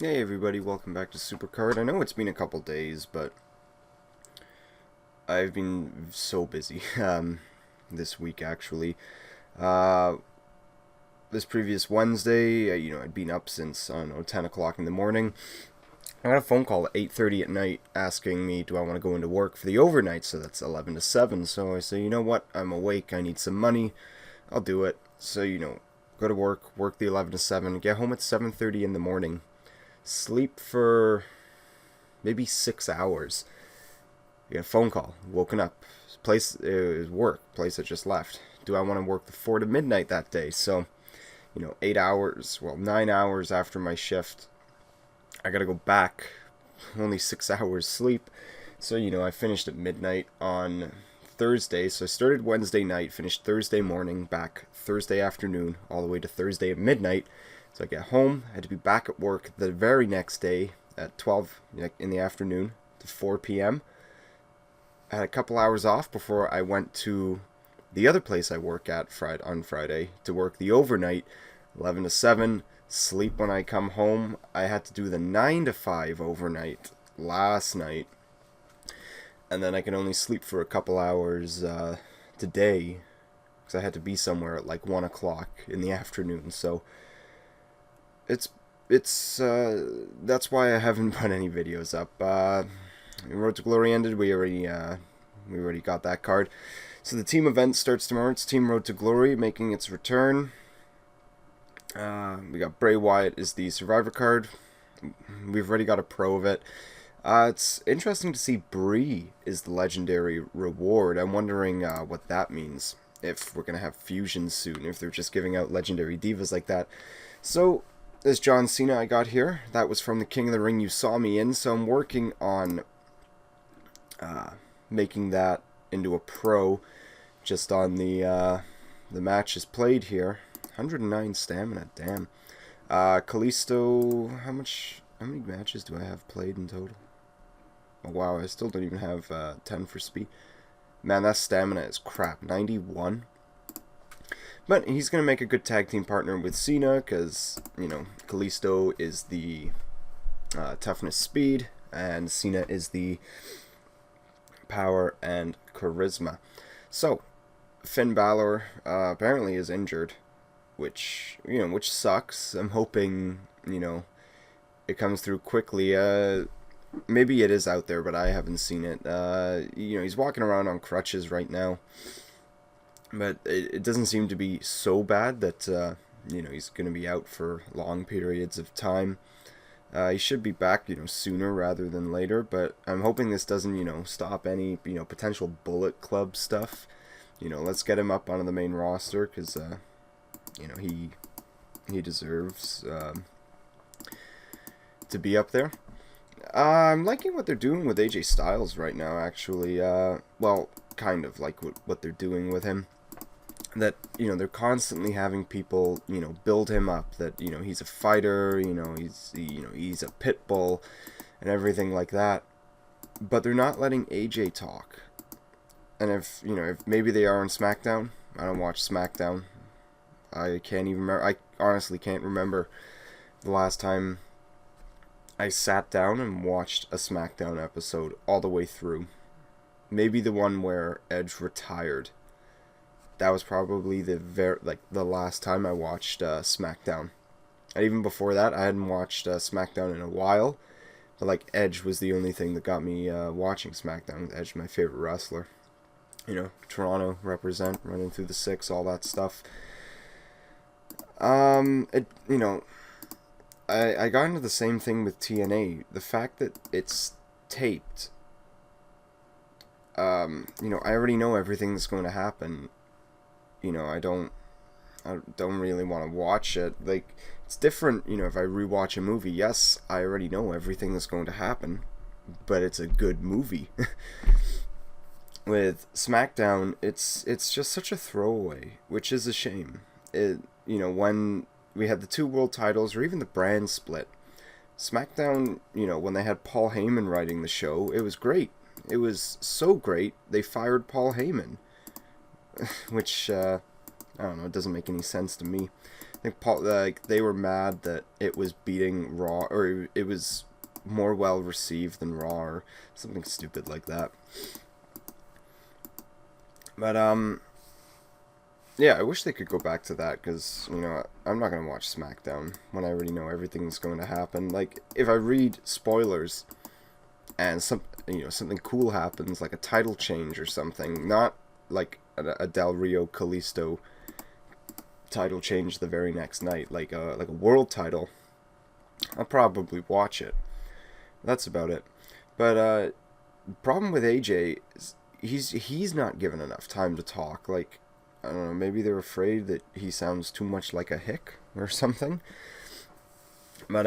Hey everybody, welcome back to Supercard. I know it's been a couple days, but I've been so busy this week actually. Uh, this previous Wednesday, I'd been up since, I don't know, 10 o'clock in the morning. I got a phone call at 8:30 at night asking me, do I want to go into work for the overnight, so that's 11 to 7. So I say, you know what, I'm awake, I need some money, I'll do it. So, go to work the 11 to 7, get home at 7:30 in the morning, sleep for maybe 6 hours. You get a phone call, woken up, place is work, place I just left. Do I want to work the 4 to midnight that day? So, 8 hours, well, 9 hours after my shift, I gotta go back, only 6 hours sleep. So, I finished at midnight on Thursday. So I started Wednesday night, finished Thursday morning, back Thursday afternoon, all the way to Thursday at midnight. So I get home, I had to be back at work the very next day at 12 in the afternoon to 4 p.m. I had a couple hours off before I went to the other place I work at on Friday to work the overnight, 11 to 7, sleep when I come home. I had to do the 9 to 5 overnight last night, and then I can only sleep for a couple hours today because I had to be somewhere at like 1 o'clock in the afternoon. So it's that's why I haven't put any videos up. Road to Glory ended. We already got that card. So the team event starts tomorrow. It's Team Road to Glory making its return. We got Bray Wyatt is the Survivor card. We've already got a pro of it. It's interesting to see Brie is the legendary reward. I'm wondering what that means. If we're gonna have fusions soon, if they're just giving out legendary divas like that. So this John Cena I got here, that was from the King of the Ring you saw me in. So I'm working on making that into a pro, just on the matches played here. 109 stamina, damn. Kalisto, how many matches do I have played in total? Oh wow, I still don't even have 10 for speed. Man, that stamina is crap. 91. But he's going to make a good tag team partner with Cena because, Kalisto is the toughness speed and Cena is the power and charisma. So, Finn Balor apparently is injured, which sucks. I'm hoping, it comes through quickly. Maybe it is out there, but I haven't seen it. He's walking around on crutches right now. But it doesn't seem to be so bad that, he's going to be out for long periods of time. He should be back, sooner rather than later. But I'm hoping this doesn't, stop any, potential Bullet Club stuff. Let's get him up onto the main roster because, he deserves to be up there. I'm liking what they're doing with AJ Styles right now, actually. Well, kind of like what they're doing with him. That, they're constantly having people, build him up. That, he's a fighter, he's a pit bull and everything like that. But they're not letting AJ talk. And if maybe they are on SmackDown. I don't watch SmackDown. I can't even remember. I honestly can't remember the last time I sat down and watched a SmackDown episode all the way through. Maybe the one where Edge retired. That was probably the last time I watched SmackDown. And even before that, I hadn't watched SmackDown in a while. But Edge was the only thing that got me watching SmackDown. Edge, my favorite wrestler. Toronto represent, running through the 6, all that stuff. I got into the same thing with TNA. The fact that it's taped. I already know everything that's going to happen. I don't really want to watch it. It's different, if I rewatch a movie. Yes, I already know everything that's going to happen, but it's a good movie. With SmackDown, it's just such a throwaway, which is a shame. When we had the 2 world titles, or even the brand split, SmackDown, when they had Paul Heyman writing the show, it was great. It was so great, they fired Paul Heyman. Which, I don't know, it doesn't make any sense to me. I think Paul, like, they were mad that it was beating Raw, or it was more well received than Raw, or something stupid like that. But yeah, I wish they could go back to that, because, you know, I'm not gonna watch SmackDown when I already know everything's going to happen. Like, if I read spoilers and something cool happens, like a title change or something, not like a Del Rio Kalisto title change the very next night, like a world title, I'll probably watch it. That's about it. But problem with AJ is he's not given enough time to talk. Like, I don't know, maybe they're afraid that he sounds too much like a hick or something. But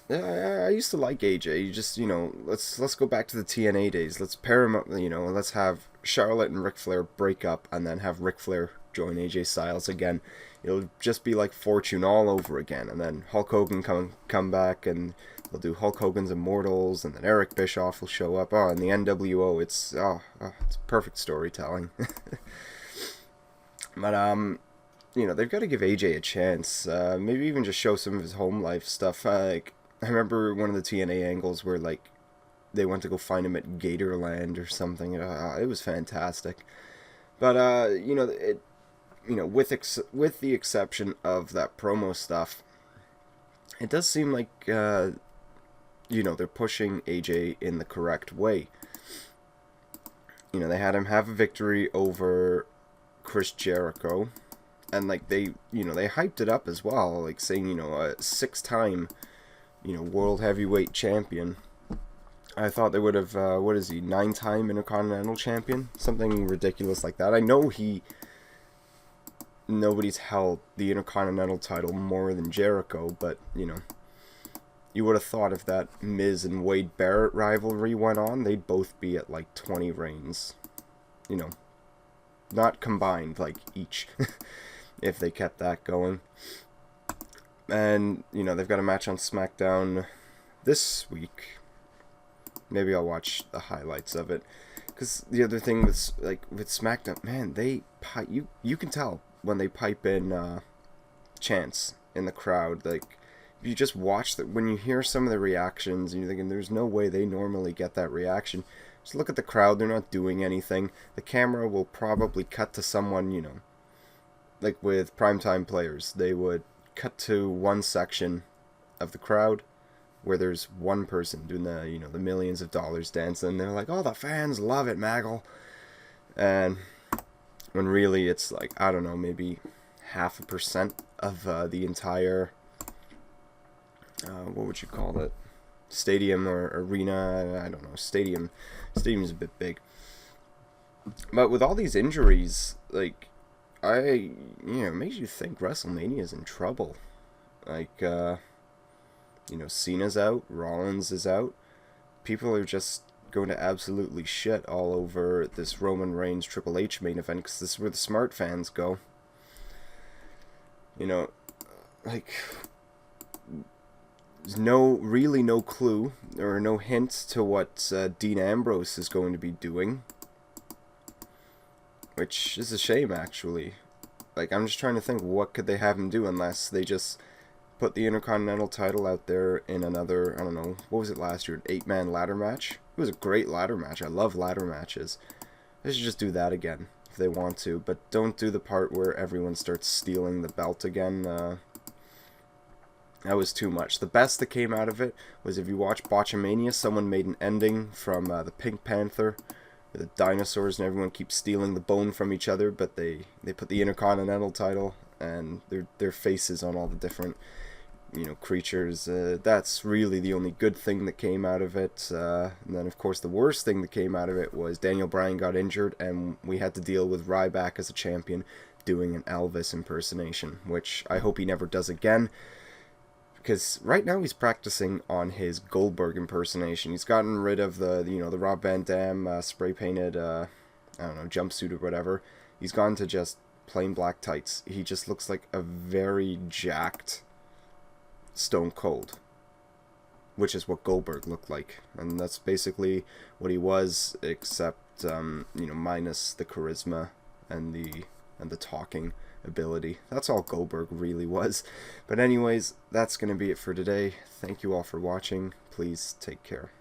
yeah, I used to like AJ. You just, let's go back to the TNA days. Let's pair him up. Let's have Charlotte and Ric Flair break up, and then have Ric Flair join AJ Styles again. It'll just be like Fortune all over again, and then Hulk Hogan come back, and they'll do Hulk Hogan's Immortals, and then Eric Bischoff will show up. Oh, and the NWO. It's perfect storytelling. But they've got to give AJ a chance. Maybe even just show some of his home life stuff. Like, I remember one of the TNA angles where, like, they went to go find him at Gatorland or something. It was fantastic. But with the exception of that promo stuff, it does seem like they're pushing AJ in the correct way. They had him have a victory over Chris Jericho, and like they hyped it up as well, like saying a 6-time world heavyweight champion. I thought they would have 9-time Intercontinental champion, something ridiculous like that. I know nobody's held the Intercontinental title more than Jericho, but you would have thought if that Miz and Wade Barrett rivalry went on, they'd both be at like 20 reigns. Not combined, like each, if they kept that going. And, they've got a match on SmackDown this week. Maybe I'll watch the highlights of it. Because the other thing with SmackDown, man, you can tell when they pipe in chants in the crowd. Like, if you just watch that, when you hear some of the reactions, and you're thinking, there's no way they normally get that reaction. Just look at the crowd, they're not doing anything. The camera will probably cut to someone, like with primetime players, they would cut to one section of the crowd where there's one person doing the millions of dollars dance, and they're like, oh, the fans love it, Maggle. And when really it's like, I don't know, maybe 0.5% of the entire, what would you call it? Stadium or arena, I don't know, stadium's a bit big. But with all these injuries, like, it makes you think WrestleMania's in trouble. Like, Cena's out, Rollins is out. People are just going to absolutely shit all over this Roman Reigns Triple H main event, because this is where the smart fans go. Like, there's no clue or no hint to what Dean Ambrose is going to be doing, which is a shame, actually. Like, I'm just trying to think, what could they have him do unless they just put the Intercontinental title out there in another, I don't know, what was it last year, an 8-man ladder match? It was a great ladder match. I love ladder matches. They should just do that again if they want to, but don't do the part where everyone starts stealing the belt again. That was too much. The best that came out of it was, if you watch Botchamania, someone made an ending from the Pink Panther, where the dinosaurs and everyone keeps stealing the bone from each other, but they put the Intercontinental title and their faces on all the different creatures. That's really the only good thing that came out of it. And then, of course, the worst thing that came out of it was Daniel Bryan got injured, and we had to deal with Ryback as a champion doing an Elvis impersonation, which I hope he never does again. Because right now he's practicing on his Goldberg impersonation. He's gotten rid of the Rob Van Dam spray painted jumpsuit or whatever. He's gone to just plain black tights. He just looks like a very jacked Stone Cold, which is what Goldberg looked like, and that's basically what he was, except minus the charisma and the talking ability. That's all Goldberg really was. But anyways, that's going to be it for today. Thank you all for watching. Please take care.